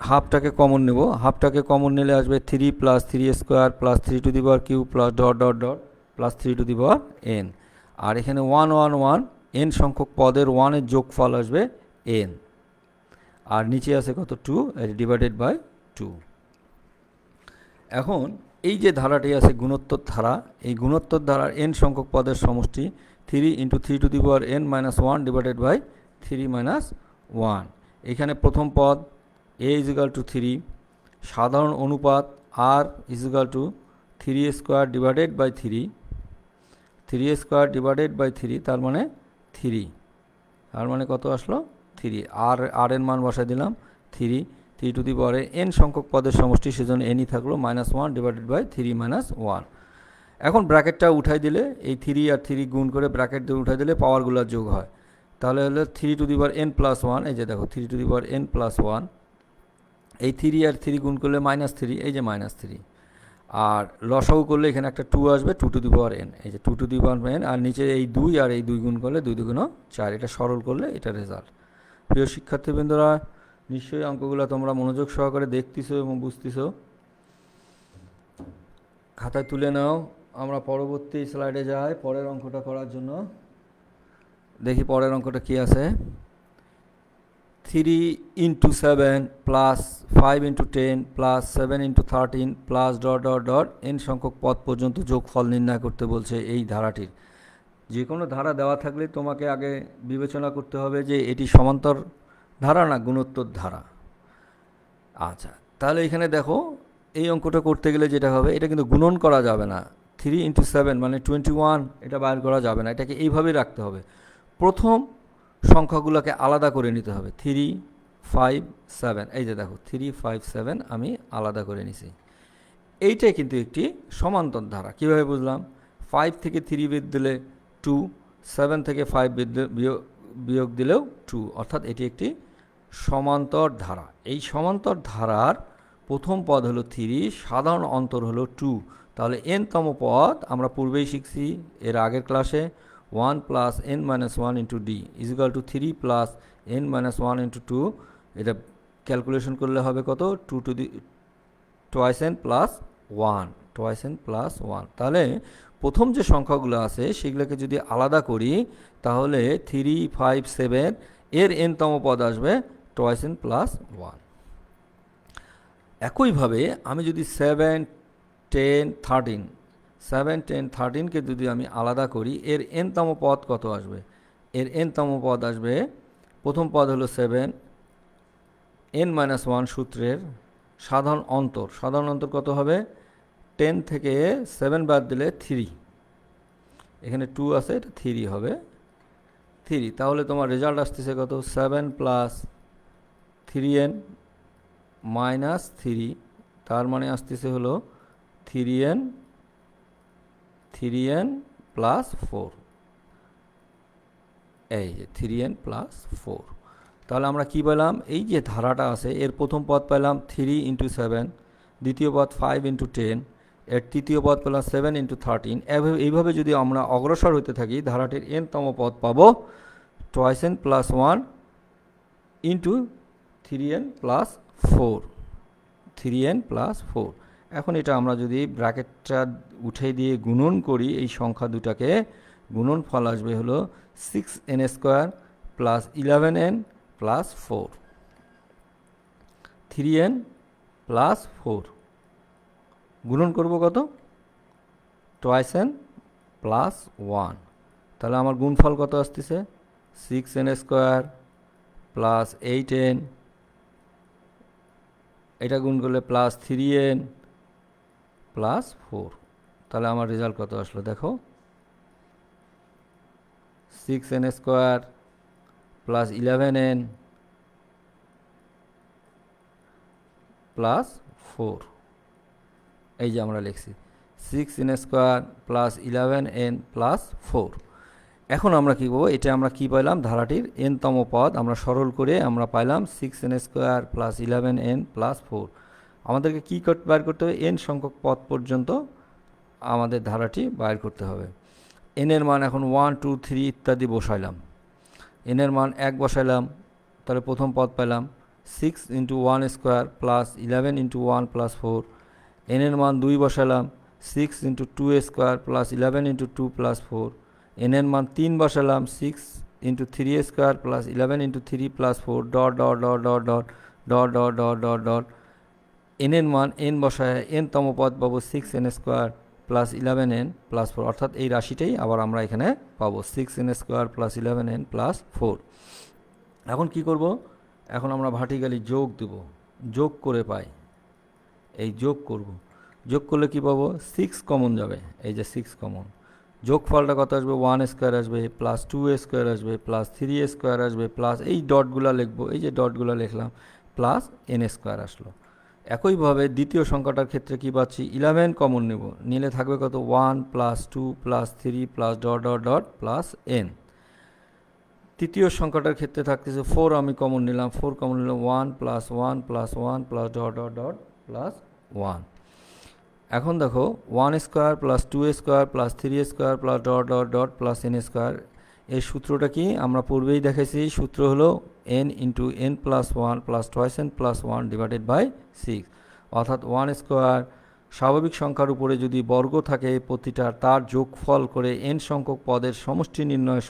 হাফটাকে কমন নেব। হাফটাকে কমন নিলে আসবে 3 plus 3 square plus 3 to the power q plus dot dot dot plus 3 to the power n. আর এখানে 1 1 1, এন সংখ্যক পদের 1-এর যোগফল আসবে এন। আর নিচে আছে কত? 2 ডিভাইডেড বাই 2। এখন এই যে ধারাটি আছে গুণোত্তর ধারা, এই গুণোত্তর ধারার এন সংখ্যক পদের সমষ্টি 3 into 3 to the power N minus 1 divided by 3 minus 1। এখানে প্রথম পদ এ ইজিক্যাল টু 3, সাধারণ অনুপাত আর equal to 3 square divided by 3 square divided by 3, তার মানে 3। তার মানে কত আসলো? 3। আর এর মান বসাই দিলাম 3 টু দি পাওয়ারে এন সংখ্যক পদের সমষ্টি, সেজন্য এনই থাকলো মাইনাস 1 ডিভাইডেড বাই 3 মাইনাস 1। এখন ব্র্যাকেটটা উঠাই দিলে, এই 3 আর 3 গুণ করে ব্র্যাকেট দিয়ে উঠাই দিলে পাওয়ারগুলো যোগ হয়। তাহলে হলো 3 to the power N plus 1, এই যে দেখো 3 to the power N plus 1। এই 3 আর 3 গুণ করলে মাইনাস 3, এই যে মাইনাস 3। আর লসাগু করলে এখানে একটা 2 আসবে, 2 টু দি পাওয়ার এন, এই যে 2 টু দি পাওয়ার এন। আর নিচে এই 2 আর এই 2 গুণ করলে 2 2 4, এটা সরল করলে এটা রেজাল্ট। প্রিয় শিক্ষার্থীবৃন্দরা, নিশ্চয়ই অঙ্কগুলো তোমরা মনোযোগ সহকারে দেখতেছো এবং বুঝতেছো। খাতায় তুলে নাও। আমরা পরবর্তী স্লাইডে যাই পরের অঙ্কটা করার জন্য। দেখি পরের অঙ্কটা কি আছে। 3 into 7 plus 5 into 10 plus 7 into 13 plus dot dot dot N সংখ্যক পদ পর্যন্ত যোগফল নির্ণয় করতে বলছে এই ধারাটির। যে কোনো ধারা দেওয়া থাকলে তোমাকে আগে বিবেচনা করতে হবে যে এটি সমান্তর ধারা না গুণোত্তর ধারা। আচ্ছা, তাহলে এখানে দেখো, এই অঙ্কটা করতে গেলে যেটা হবে, এটা কিন্তু গুণন করা যাবে না। 3 ইন্টু 7 মানে 21, এটা বাইর করা যাবে না, এটাকে এইভাবেই রাখতে হবে। প্রথম সংখ্যাগুলোকে আলাদা করে নিতে হবে। 3 5 7, এই যে দেখো 3 5 7 আমি আলাদা করে নিছি। এইটাই কিন্তু একটি সমান্তর ধারা। কীভাবে বুঝলাম? 5 থেকে 3 বিয়োগ দিলে টু, 7 থেকে 5 বিয়োগ দিলেও 2, অর্থাৎ এটি একটি সমান্তর ধারা। এই সমান্তর ধারার প্রথম পদ হলো 3, সাধারণ অন্তর হলো 2। তাহলে n-তম পদ আমরা পূর্বেই শিখছি এর আগের ক্লাসে, 1 plus n minus 1 into D is equal two 3 plus n minus 1 into 2। এটা ক্যালকুলেশন করলে হবে কত, 2 to the twice n plus 1, twice n plus 1। তাহলে প্রথম যে সংখ্যাগুলো আছে সেগুলোকে যদি আলাদা করি তাহলে 3, 5, 7 এর n-তম পদ আসবে টোয়াইস n প্লাস 1। একইভাবে আমি যদি 7, 10, 13, 7, 10, 13কে যদি আমি আলাদা করি এর n-তম পদ কত আসবে? এর n-তম পদ আসবে, প্রথম পদ হলো 7, n-1 সূত্রের সাধারণ অন্তর কত হবে? 10 থেকে 7 বাদ দিলে 3, এখানে 2 আছে, এটা 3 হবে, 3। তাহলে তোমার রেজাল্ট আসতেছে কত? 7 প্লাস 3n মাইনাস 3, তার মানে আসতেছে হলো 3n প্লাস 4, এই যে 3n প্লাস 4। তাহলে আমরা কি পেলাম? এই যে ধারাটা আছে এর প্রথম পদ পেলাম 3 ইন্টু 7, দ্বিতীয় পদ 5 ইন্টু 10, এর তৃতীয় পদ পেলাম 7 ইন্টু 13। এইভাবে যদি আমরা অগ্রসর হতে থাকি ধারাটির n-তম পদ পাবো twice n plus 1 into 3n plus 4, 3n plus 4। এখন এটা আমরা যদি ব্র্যাকেটটা উঠে দিয়ে গুণন করি এই সংখ্যা দুটাকে, গুণন ফল আসবে হলো 6n square plus 11n plus 4, 3n plus 4 গুণন করব কত? Twice n plus 1। তাহলে আমার গুণফল কত আসতেছে? 6n স্কোয়ার প্লাস 8n, এটা গুণ করলে প্লাস 3n প্লাস 4। তাহলে আমার রেজাল্ট কত আসলো দেখো, 6n square plus 11n plus 4, এই যে আমরা লিখছি 6n square plus 11n plus 4। এখন আমরা কী পাবো? এটা আমরা কি পাইলাম? ধারাটির n-তম পদ আমরা সরল করে আমরা পাইলাম 6n square plus 11n plus 4। আমাদেরকে কী বাইর করতে হবে? n সংখ্যক পদ পর্যন্ত আমাদের ধারাটি বাইর করতে হবে। n এর মান এখন 1, 2, 3 ইত্যাদি বসাইলাম। n এর মান 1 বসাইলাম, তাহলে প্রথম পদ পেলাম 6 into 1 square plus 11 into 1 plus 4। n এর মান 2 বসালাম, 6 into 2 square plus 11 into 2 plus 4। n এর মান 3 বসালাম, 6 into 3 square plus 11 into 3 plus 4 dot dot dot dot dot dot dot dot dot dot. n এর মান n বসায় n-তম পদ পাবো 6n square plus 11n plus 4, অর্থাৎ এই রাশিটাই আবার আমরা এখানে পাবো 6n square plus 11n plus 4। এখন কি করব? এখন আমরা ভার্টিক্যালি যোগ দেব, যোগ করে পাই, এই যোগ করব, যোগ করলে কি পাবো? 6 কমন যাবে, এই যে 6 কমন, যোগফলটা কত আসবে? 1 স্কোয়ার আসবে প্লাস 2 স্কোয়ার আসবে প্লাস 3 স্কোয়ার আসবে প্লাস এই ডটগুলো লিখবো, এই যে ডটগুলো লিখলাম, প্লাস n স্কোয়ার আসলো। একইভাবে দ্বিতীয় সংখ্যাটার ক্ষেত্রে কি পাচ্ছি? 11 কমন নেব, নিলে থাকবে কত? 1 plus 2 plus 3 plus dot dot dot plus n। তৃতীয় সংখ্যাটার ক্ষেত্রে থাকতেছে 4, আমি কমন নিলাম, 4 কমন নিলাম, 1 plus 1 plus 1 plus dot dot dot plus 1। এখন দেখো 1 square plus 2 square plus 3 square plus dot dot dot plus n square, এই সূত্রটা কি আমরা পূর্বেই দেখেছি? সূত্র হলো n into n plus 1 plus twice n plus 1 divided by 6, অর্থাৎ 1 স্কোয়ার স্বাভাবিক সংখ্যার উপরে যদি বর্গ থাকে প্রতিটা, তার যোগফল করে n সংখ্যক পদের সমষ্টি নির্ণয়ের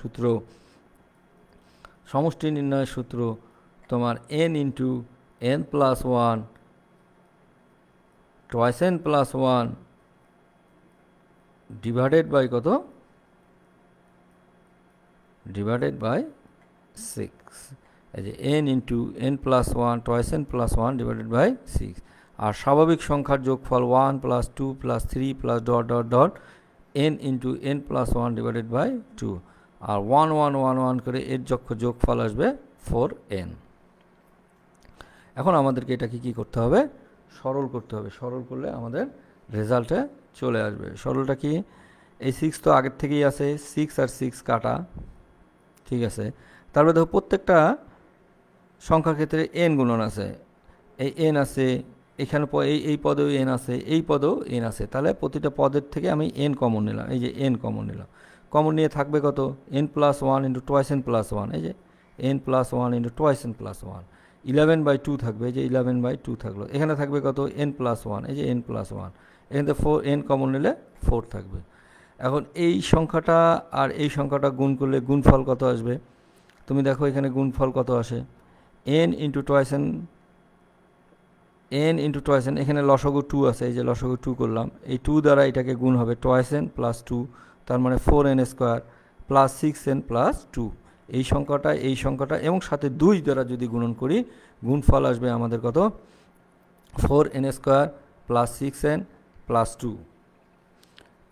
সূত্র তোমার n into n plus 1 twice n plus 1 divided by কত? ডিভাইডেড বাই 6, এই যে n into n plus 1 twice n plus 1 divided by 6। আর স্বাভাবিক সংখ্যার যোগফল 1 plus 2 plus 3 plus dot dot dot n into n plus 1 divided by 2, আর 1 1 1 1 করে এর যোগফল আসবে 4n। এখন আমাদেরকে এটাকে কি করতে হবে? সরল করতে হবে। সরল করলে আমাদের রেজাল্টে চলে আসবে। সরলটা কি? এই 6 তো আগের থেকেই আছে, 6 আর 6 কাটা, ঠিক আছে। তারপরে দেখো প্রত্যেকটা সংখ্যার ক্ষেত্রে n গুণন আছে, এই n আছে এখানে, এই পদেও n আছে, এই পদেও n আছে, তাহলে প্রতিটা পদের থেকে আমি n কমন নিলাম, এই যে n কমন নিলাম। কমন নিয়ে থাকবে কত, n plus one into twice n plus one, এই যে n plus one into twice n plus one, 11/2 থাকবে, এই যে 11/2 থাকলো। এখানে থাকবে কত, n প্লাস ওয়ান, এই যে n প্লাস ওয়ান, এখানে 4, n কমন নিলে 4 থাকবে। এখন এই সংখ্যাটা আর এই সংখ্যাটা গুণ করলে গুণফল কত আসবে, তুমি দেখো এখানে গুণফল কত আসে, n ইন্টু টোয়াইস n, এখানে লসাগু 2 আছে, এই যে লসাগু 2 করলাম, এই 2 দ্বারা এটাকে গুণ হবে টোয়াইস n প্লাস 2, তার মানে 4n square plus 6n plus 2। এই সংখ্যাটা এবং সাথে 2 দ্বারা যদি গুণন করি, গুণফল আসবে আমাদের কত, 4n square plus 6n plus 2।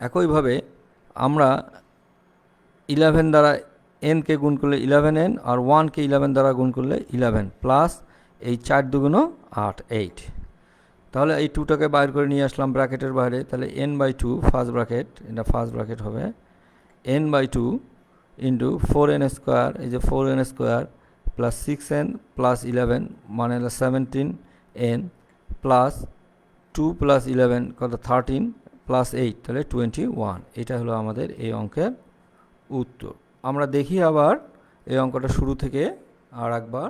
একইভাবে আমরা 11 দ্বারা nকে গুণ করলে 11n, আর 1কে 11 দ্বারা গুণ করলে 11 প্লাস এই 4 দুগুণ 8, 8। তাহলে এই 2টাকে বাইর করে নিয়ে আসলাম ব্র্যাকেটের বাইরে, তাহলে n/2 ফার্স্ট ব্র্যাকেট, এটা ফার্স্ট ব্র্যাকেট হবে, n/2 ইন্টু 4n স্কোয়ার, এই যে 4n square plus 6n plus 11 মানে 17n প্লাস 2 প্লাস 11 কত 13 প্লাস 8, তাহলে 21। এটা হলো আমাদের এই অঙ্কের উত্তর। আমরা দেখি আবার এই অঙ্কটা শুরু থেকে আর একবার।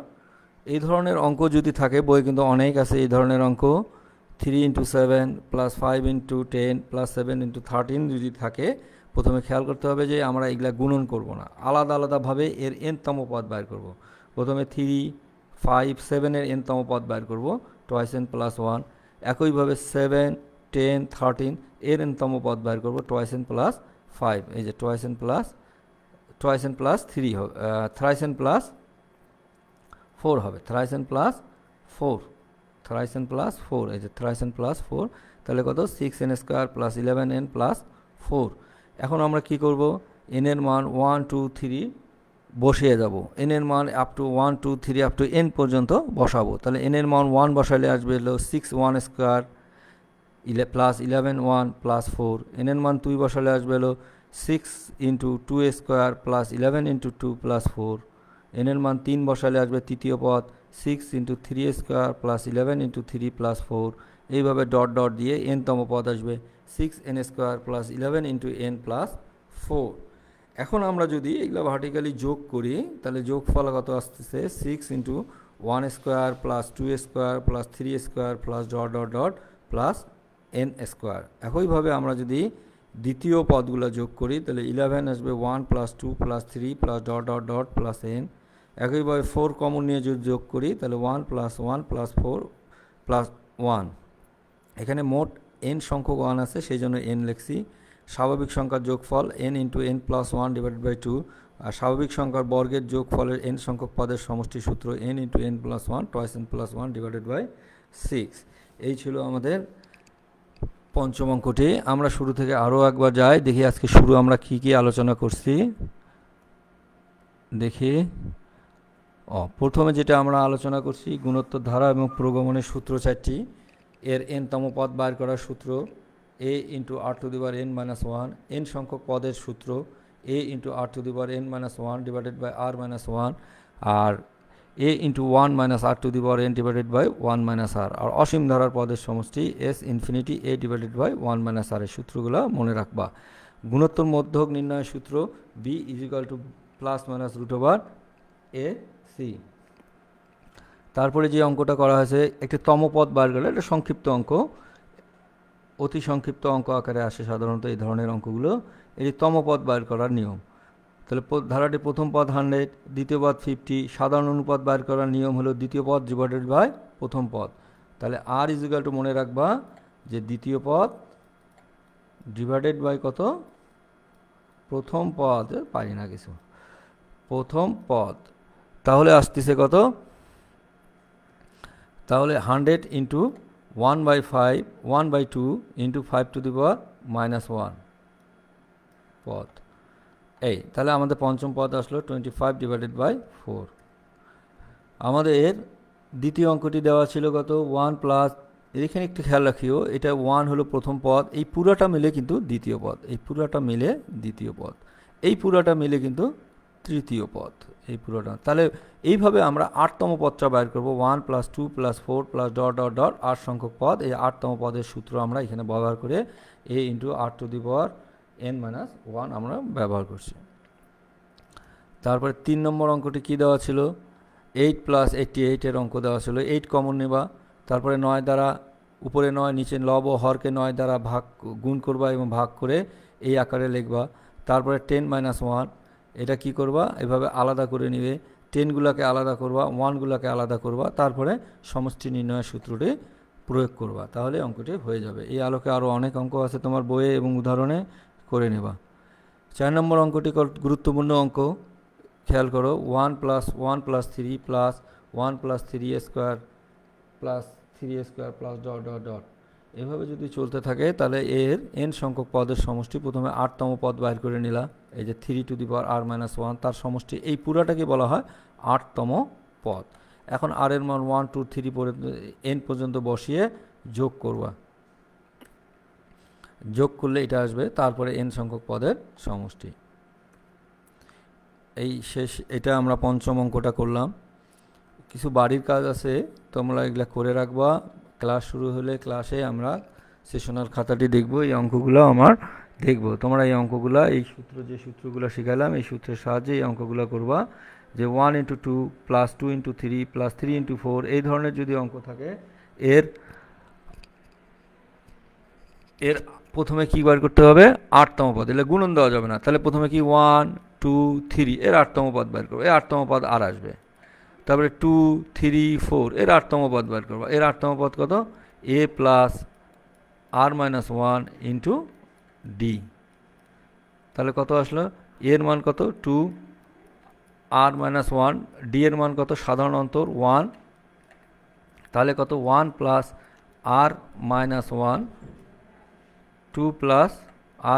এই ধরনের অঙ্ক যদি থাকে, বই কিন্তু অনেক আছে এই ধরনের অঙ্ক, 3 into 7 plus 5 into 10 plus 7 into 13 যদি থাকে, প্রথমে খেয়াল করতে হবে যে আমরা এগুলা গুণন করব না, আলাদা আলাদাভাবে এর nতম পদ বাইর করব। প্রথমে 3, 5, 7-এর nতম পদ বাইর করব, টোয়াইস n প্লাস 1। একইভাবে 7, 10, 13 এর nতম পদ বাইর করব, টোয়াইস n প্লাস 5, এই যে টোয়াইস n প্লাস 3 হবে, থ্রাইস n প্লাস 4 হবে, thrice n plus 4, thrice n plus 4, এই যে থ্রাইস n প্লাস 4, তাহলে কত 6n square plus 11n plus 4। এখন আমরা কি করব, n এর মান 1, 2, 3 বসিয়ে যাব, n এর মান up to 1, 2, 3 up to n পর্যন্ত বসাবো। তাহলে n এর মান 1 বসালে আসবে হলো 6 1 স্কোয়ার প্লাস 11 1 প্লাস 4, n এর মান 2 বসালে আসবে হলো 6 into 2 square plus 11 into 2 plus 4, n এর মান 3 বসালে আসবে তৃতীয় পদ 6 into 3 square plus 11 into 3 plus 4, এইভাবে ডট ডট দিয়ে nতম পদ আসবে 6n square plus 11 into n plus 4। এখন আমরা যদি এগুলো ভার্টিক্যালি যোগ করি, তাহলে যোগফল কত আসতেছে, 6 into 1 square plus 2 square plus 3 square plus dot dot dot plus n square. একইভাবে আমরা যদি দ্বিতীয় পদগুলো যোগ করি, তাহলে 11 আসবে 1 plus 2 plus 3 plus dot dot dot plus n। একইভাবে 4 কমন নিয়ে যদি যোগ করি, তাহলে 1 প্লাস 1 প্লাস 4 প্লাস 1। এখানে মোট n সংখ্যক 1 আছে, সেই জন্য n লিখছি। স্বাভাবিক সংখ্যার যোগফল n into n plus 1 divided by 2, আর স্বাভাবিক সংখ্যার বর্গের যোগফলের n সংখ্যক পদের সমষ্টি সূত্র n into n plus 1 twice n plus 1 divided by 6। এই ছিল আমাদের পঞ্চম অঙ্কটি। আমরা শুরু থেকে আরও একবার যাই, দেখি আজকে শুরু আমরা কি কি আলোচনা করছি দেখি। প্রথমে যেটা আমরা আলোচনা করছি, গুণোত্তর ধারা এবং প্রগমনের সূত্র 4টি। এর nতম পদ বাইর করার সূত্র a into r to the power n minus 1, n সংখ্যক পদের সূত্র a into r to the power n minus 1 divided by r minus 1, আর a into 1 minus r to the power n divided by 1 minus r, আর অসীম ধারার পদের সমষ্টি s infinity a divided by 1 minus r। এর সূত্রগুলো মনে রাখবা। গুণোত্তর মধ্যক নির্ণয়ের সূত্র b is equal to plus minus root over a c। তারপরে যে অঙ্কটা করা হয়েছে, একটি তম পদ বার করলে, এটা সংক্ষিপ্ত অঙ্ক, অতি সংক্ষিপ্ত অঙ্ক আকারে আসে সাধারণত এই ধরনের অঙ্কগুলো। এটি তম পদ বার করার নিয়ম। তাহলে ধারাটি প্রথম পদ 100, দ্বিতীয় পদ 50, সাধারণ অনুপাত বার করার নিয়ম হলো দ্বিতীয় পদ ডিভাইডেড বাই প্রথম পদ। তাহলে আর ইজ ইকুয়াল টু মনে রাখবা যে দ্বিতীয় পদ ডিভাইডেড বাই কত, প্রথম পদ, পারি না কিছু, প্রথম পদ। তাহলে আসতেছে কত, তাহলে 100 into 1/5 1/2 into 5 two the power minus 1 পদ। এই তাহলে আমাদের পঞ্চম পদ আসলো 25 ডিভাইডেড বাই 4। আমাদের দ্বিতীয় অঙ্কটি দেওয়া ছিল কত, 1 প্লাস এখানে একটু খেয়াল রাখিও, এটা 1 হলো প্রথম পদ, এই পুরাটা মিলে কিন্তু দ্বিতীয় পদ, এই পুরাটা মিলে দ্বিতীয় পদ, এই পুরাটা মিলে কিন্তু তৃতীয় পদ, এই পুরোটা। তাহলে এইভাবে আমরা 8তম পদটা বাইর করব, 1 + 2 + 4 + ডট ডট ডট 8 সংখ্যক পদ। এই 8তম পদের সূত্র আমরা এখানে ব্যবহার করে a × r⁻n−1 আমরা ব্যবহার করছি। তারপরে 3 নম্বর অঙ্কটি কি দেওয়া ছিল, 8 + 88 এর অঙ্ক দেওয়া ছিল। 8 কমন নেবা, তারপরে 9 দ্বারা, উপরে 9 নিচে লব ও হরকে 9 দ্বারা গুণ করবা এবং ভাগ করে এই আকারে লিখবা। তারপরে 10-1, এটা কি করবা, এভাবে আলাদা করে নিবে, 10গুলোকে আলাদা করবা, 1গুলোকে আলাদা করবা, তারপরে সমষ্টি নির্ণয়ের সূত্রটি প্রয়োগ করবা, তাহলে অঙ্কটি হয়ে যাবে। এই আলোকে আরও অনেক অঙ্ক আছে তোমার বইয়ে এবং উদাহরণে করে নেবা। 4 নম্বর অঙ্কটি গুরুত্বপূর্ণ অঙ্ক, খেয়াল করো। 1 + 1 + 3 + 1 + 3² + 3² + ডট ডট ডট, এভাবে যদি চলতে থাকে তাহলে এর n সংখ্যক পদের সমষ্টি, প্রথমে 8তম পদ বাইর করে নিলা, এই যে 3r−1, তার সমষ্টি, এই পুরাটাকে বলা হয় 8তম পদ। এখন r এর মান 1 2 3 n পর্যন্ত বসিয়ে যোগ করবা, যোগ করলে এটা আসবে, তারপরে n সংখ্যক পদের সমষ্টি। এই শেষ, এটা আমরা পঞ্চম অঙ্কটা করলাম। কিছু বাড়ির কাজ আছে, তোমরা এগুলা করে রাখবা, ক্লাস শুরু হলে ক্লাসে আমরা সেশনাল খাতাটি দেখব, এই অঙ্কগুলো আমার দেখব। তোমরা এই অঙ্কগুলো, এই সূত্র, যে সূত্রগুলো শিখালাম এই সূত্রের সাহায্যে এই অঙ্কগুলো করবা। যে 1 × 2 + 2 × 3 + 3 × 4, এই ধরনের যদি অঙ্ক থাকে, এর প্রথমে কি বার করতে হবে, 8তম পদ, এলে গুণন দেওয়া যাবে না, তাহলে প্রথমে কি 1 2 3 এর 8তম পদ বার করবো, এর 8তম পদ আর আসবে। তারপরে 2 3 4 এর 8তম পদ বার করবো, এর 8তম পদ কত, a + r−1 × d, তাহলে কত আসলো, এর মান কত 2, r−1, d এর মান কত, সাধারণ অন্তর 1, তাহলে কত 1 + r−1, 2 +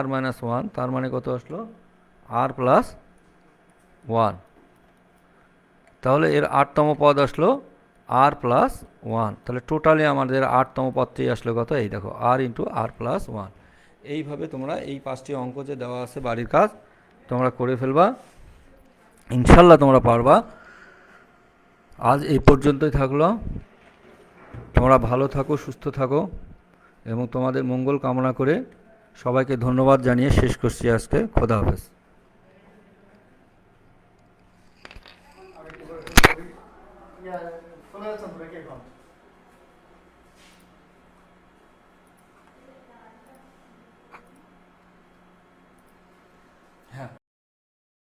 r−1, তার মানে কত আসলো, r + 1, তাহলে এর 8তম পদ আসলো r + 1, তাহলে টোটালি আমাদের 8তম পদটি আসলো কত, এই দেখো r × r + 1। এইভাবে তোমরা এই 5টি অঙ্ক যে দেওয়া আছে বাড়ির কাজ, তোমরা করে ফেলবা, ইনশাল্লাহ তোমরা পারবা। আজ এই পর্যন্তই থাকলো, তোমরা ভালো থাকো, সুস্থ থাকো এবং তোমাদের মঙ্গল কামনা করে সবাইকে ধন্যবাদ জানিয়ে শেষ করছি আজকে। খোদা হাফেজ।